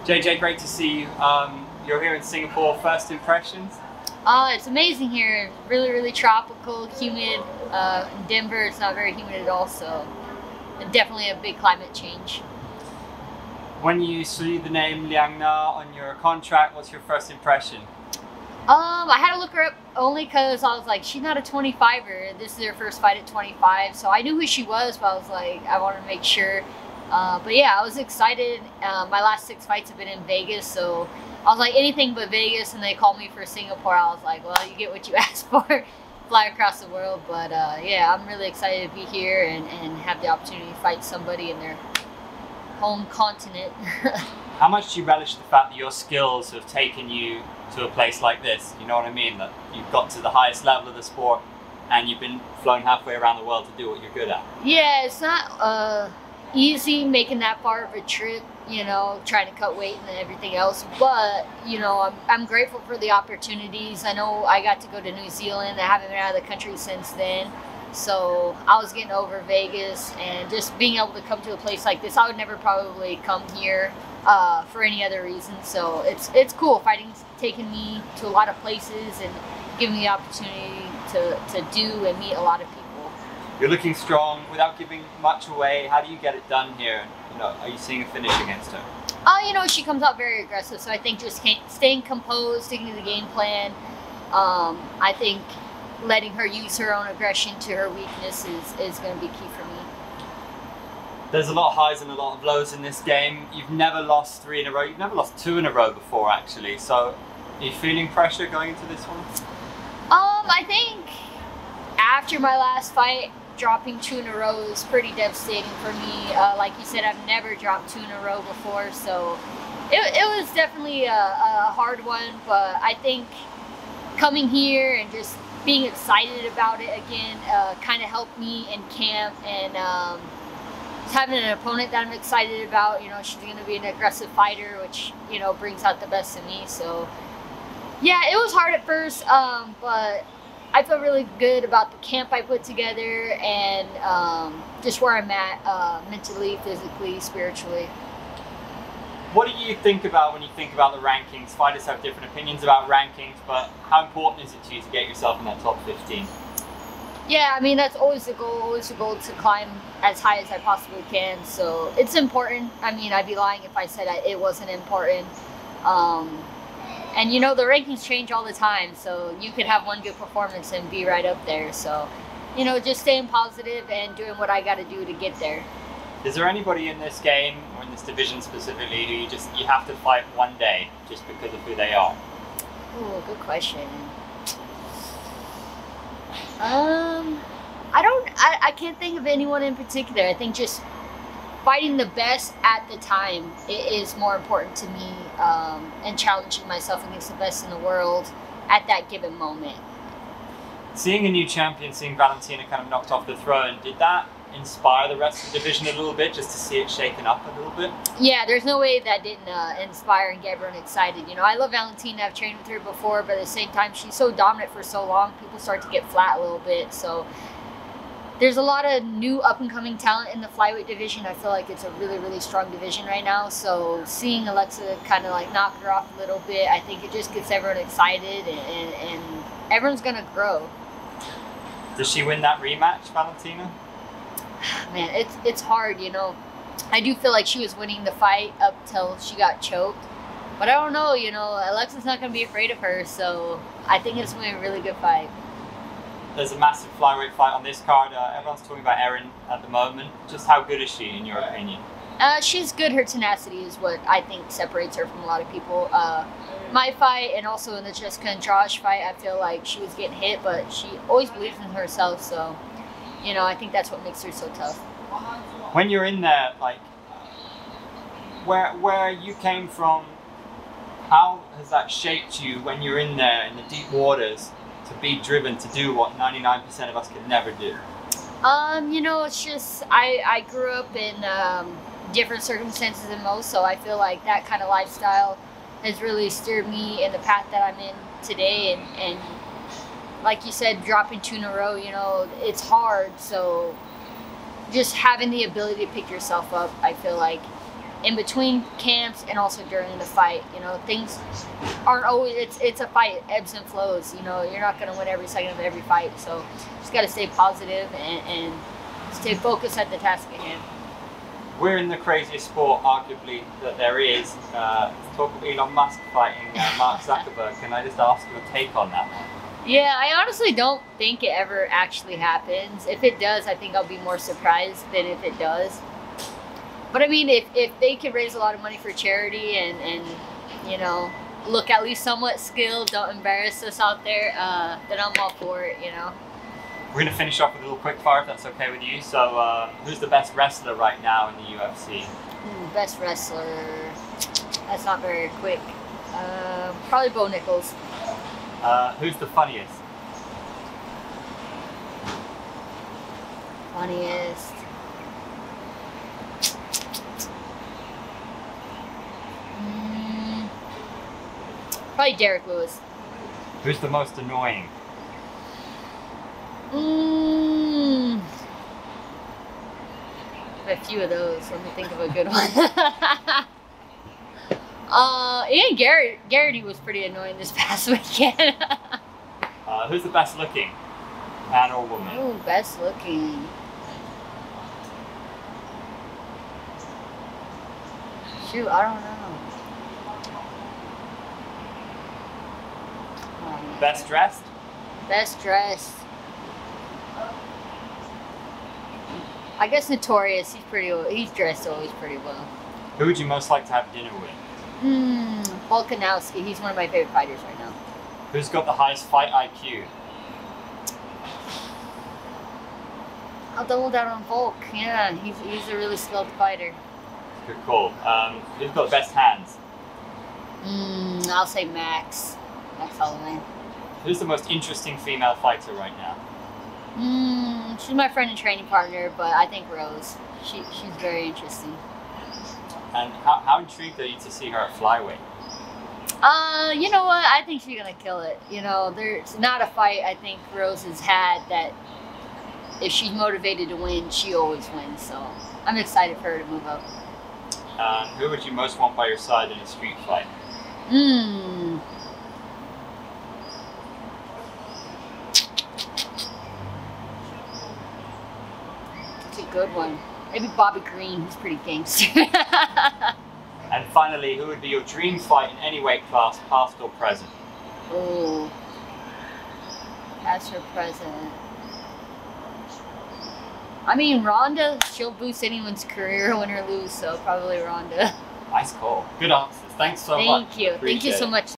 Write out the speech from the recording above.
JJ, great to see you. You're here in Singapore. First impressions? It's amazing here. Really, really tropical, humid. In Denver, it's not very humid at all, so definitely a big climate change. When you see the name Liang Na on your contract, what's your first impression? I had to look her up only because I was like, she's not a 25er. This is her first fight at 25, so I knew who she was, but I was like, I wanted to make sure. But yeah, I was excited. My last 6 fights have been in Vegas, so I was like, anything but Vegas, and they called me for Singapore. I was like, well, you get what you asked for. Fly across the world. But yeah, I'm really excited to be here and have the opportunity to fight somebody in their home continent. How much do you relish the fact that your skills have taken you to a place like this? You know what I mean? That you've got to the highest level of the sport and you've been flown halfway around the world to do what you're good at. Yeah, it's not easy making that far of a trip, you know, trying to cut weight and everything else. But, you know, I'm grateful for the opportunities. I know I got to go to New Zealand. I haven't been out of the country since then. So I was getting over Vegas, and just being able to come to a place like this, I would never probably come here for any other reason. So it's cool. Fighting's taken me to a lot of places and given me the opportunity to do and meet a lot of people. You're looking strong without giving much away. How do you get it done here? You know, are you seeing a finish against her? You know, she comes out very aggressive, so I think just staying composed, sticking to the game plan. I think letting her use her own aggression to her weakness is going to be key for me. There's a lot of highs and a lot of lows in this game. You've never lost 3 in a row. You've never lost 2 in a row before, actually. So, are you feeling pressure going into this one? I think after my last fight, dropping 2 in a row is pretty devastating for me. Like you said, I've never dropped 2 in a row before, so it was definitely a hard one. But I think coming here and just being excited about it again kind of helped me in camp, and having an opponent that I'm excited about. You know, she's going to be an aggressive fighter, which, you know, brings out the best in me. So yeah, it was hard at first, but I feel really good about the camp I put together and just where I'm at mentally, physically, spiritually. What do you think about when you think about the rankings? Fighters have different opinions about rankings, but how important is it to you to get yourself in that top 15? Yeah, I mean, that's always the goal to climb as high as I possibly can. So it's important. I mean, I'd be lying if I said it wasn't important. And you know, the rankings change all the time, so you could have one good performance and be right up there. So, you know, just staying positive and doing what I got to do to get there. Is there anybody in this game, or in this division specifically, who you have to fight one day just because of who they are? Ooh, good question. I can't think of anyone in particular. I think just fighting the best at the time is more important to me, and challenging myself against the best in the world at that given moment. Seeing a new champion, seeing Valentina kind of knocked off the throne, did that inspire the rest of the division a little bit, just to see it shaken up a little bit? Yeah, there's no way that didn't inspire and get everyone excited. You know, I love Valentina. I've trained with her before, but at the same time, she's so dominant for so long, people start to get flat a little bit. So there's a lot of new up-and-coming talent in the flyweight division. I feel like it's a really, really strong division right now. So seeing Alexa kind of like knock her off a little bit, I think it just gets everyone excited, and everyone's going to grow. Does she win that rematch, Valentina? Man, it's hard, you know. I do feel like she was winning the fight up till she got choked. But I don't know, you know, Alexa's not going to be afraid of her, so I think it's going to be a really good fight. There's a massive flyweight fight on this card. Everyone's talking about Erin at the moment. Just how good is she, in your opinion? She's good. Her tenacity is what I think separates her from a lot of people. My fight, and also in the Jessica Andrade fight, I feel like she was getting hit, but she always believes in herself, so, you know, I think that's what makes her so tough. When you're in there, like, where you came from, how has that shaped you when you're in there in the deep waters to be driven to do what 99% of us could never do? You know, it's just, I grew up in different circumstances than most, so I feel like that kind of lifestyle has really steered me in the path that I'm in today, and like you said, dropping 2 in a row, you know, it's hard, so just having the ability to pick yourself up, I feel like, in between camps and also during the fight. You know, things aren't always, it's a fight, ebbs and flows. You know, you're not going to win every second of every fight. So just got to stay positive and stay focused at the task at hand. We're in the craziest sport, arguably, that there is. Talk of Elon Musk fighting Mark Zuckerberg. Can I just ask your take on that one? Yeah, I honestly don't think it ever actually happens. If it does, I think I'll be more surprised than if it does. But I mean, if they could raise a lot of money for charity and you know, look at least somewhat skilled, don't embarrass us out there, then I'm all for it, you know. We're going to finish off with a little quick fire, if that's okay with you. So, who's the best wrestler right now in the UFC? Best wrestler, that's not very quick. Probably Bo Nichols. Who's the funniest? Funniest. Probably Derek Lewis. Who's the most annoying? A few of those. Let me think of a good one. Ian Garrity was pretty annoying this past weekend. Who's the best looking? Man or woman? Ooh, best looking. Shoot, I don't know. Best dressed? Best dressed. I guess Notorious. He's dressed always pretty well. Who would you most like to have dinner with? Volkanovski. He's one of my favorite fighters right now. Who's got the highest fight IQ? I'll double down on Volk. Yeah, he's a really skilled fighter. Good call. Who's got the best hands? I'll say Max. Max Holloway. Who's the most interesting female fighter right now? She's my friend and training partner, but I think Rose. She's very interesting. And how intrigued are you to see her at flyweight? You know what? I think she's gonna kill it. You know, there's not a fight I think Rose has had that if she's motivated to win, she always wins. So I'm excited for her to move up. Who would you most want by your side in a street fight? That's a good one. Maybe Bobby Green. He's pretty gangster. And finally, who would be your dream fight in any weight class, past or present? Ooh. Past or present. I mean, Ronda, she'll boost anyone's career, win or lose, so probably Ronda. Nice call. Good answers. Thanks so much. Thank you. Thank you so much.